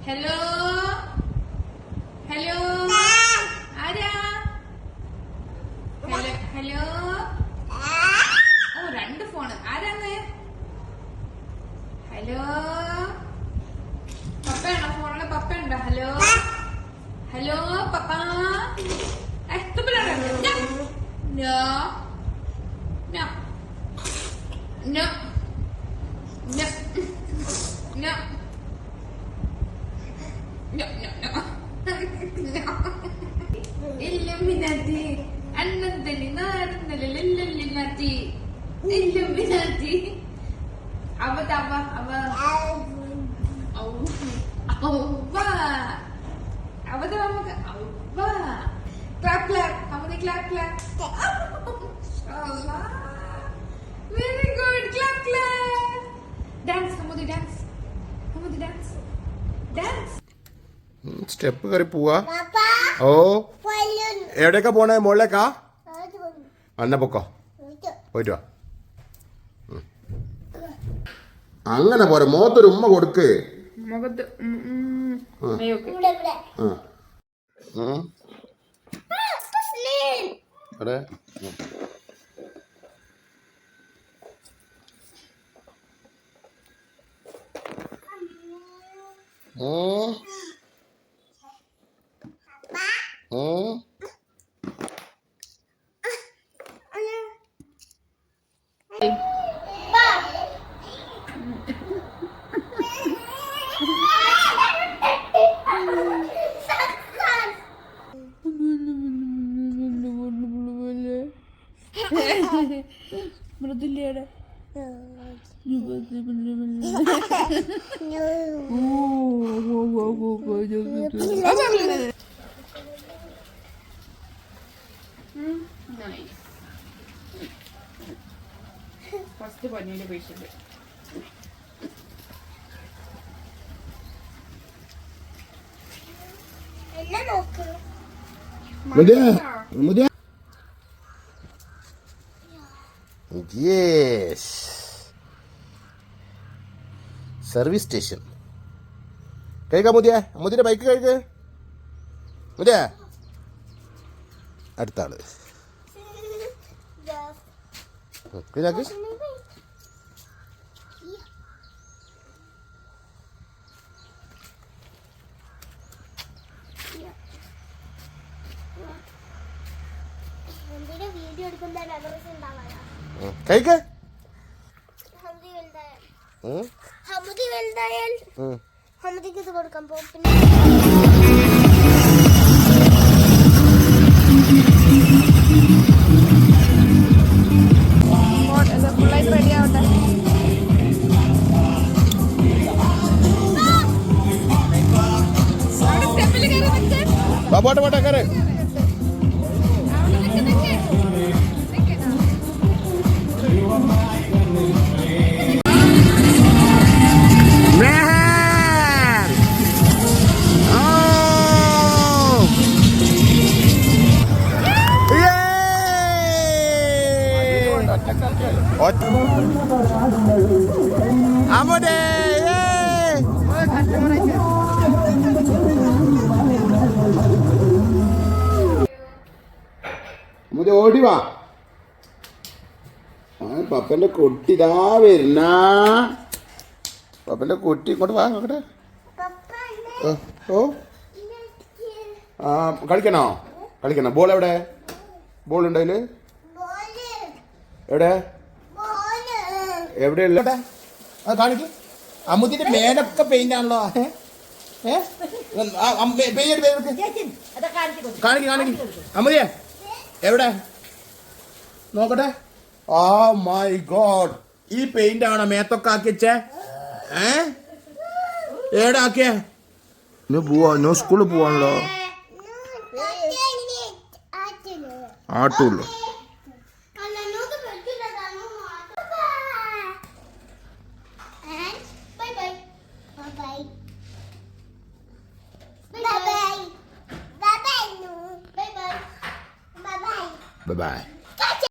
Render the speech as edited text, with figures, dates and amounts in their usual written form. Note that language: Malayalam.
ഹലോ ഹലോ ആരാ? ഹലോ ഓ 2 ഫോണ്. ആരാന്ന്? ഹലോ പപ്പയാണോ ഫോണില്? പപ്പയുണ്ടോ? ഹലോ ഹലോ പപ്പ. No. No. No. No. No. No, no, no. No. Illuminati. Annandali naarundali lilluminati. Illuminati. Avva. Avva. Avva. Avva. Clap. Hamudi clap. Allah. Very good. Clap. Dance, Hamudi dance. Dance. Step കയറി പോവാ. ഓ എവിടേക്കാ പോണേ? മുകളിലേക്കാ? അന്ന പൊക്കോ, പോയിട്ട് വാ. അങ്ങനെ പോരെ, മുഖത്തൊരു ഉമ്മ കൊടുക്ക്. അതെ മൃദുല്യയുടെ ഫസ്റ്റ് പനിയുടെ പേഷ്യന്റ്. Yes, service station. കഴിക്കാം മുതിയുടെ ബൈക്ക് കഴിക്ക്. മുതിയ അടുത്ത ആള് ഇതാക്ക്. കഴിക്ക്. ഹമുദിക്ക് ഇത് കൊടുക്കാൻ പോകും. ഫുള്ളായിട്ട് റെഡി ആവട്ടെ. പോട്ടെ കയറി. അമ്മൂടെ അമ്മൂടെ ഓടി വാ. പപ്പന്റെ കുട്ടി ഇതാ വരുന്ന. പപ്പന്റെ കുട്ടി ഇങ്ങോട്ട് വാ നോക്കട്ടെ. ഓ ആ കളിക്കണോ? ബോൾ എവിടെ? ബോൾ ഉണ്ടോ അതില്? എവിടെയുള്ള കാണിക്ക്. അമ്മുത്തിന്റെ മേലൊക്കെ പെയിന്റ് ആണല്ലോ. കാണിക്ക്. അമ്മുദിയ എവിടെ നോക്കട്ടെ. ആ മൈ ഗോഡ്, ഈ പെയിന്റ് ആണോ മേത്തൊക്കെ ആക്കി വെച്ചേ? എവിടെ ആക്കിയ? പോവാ, സ്കൂളിൽ പോവാണല്ലോ. ആട്ടുള്ളൂ. Bye-bye.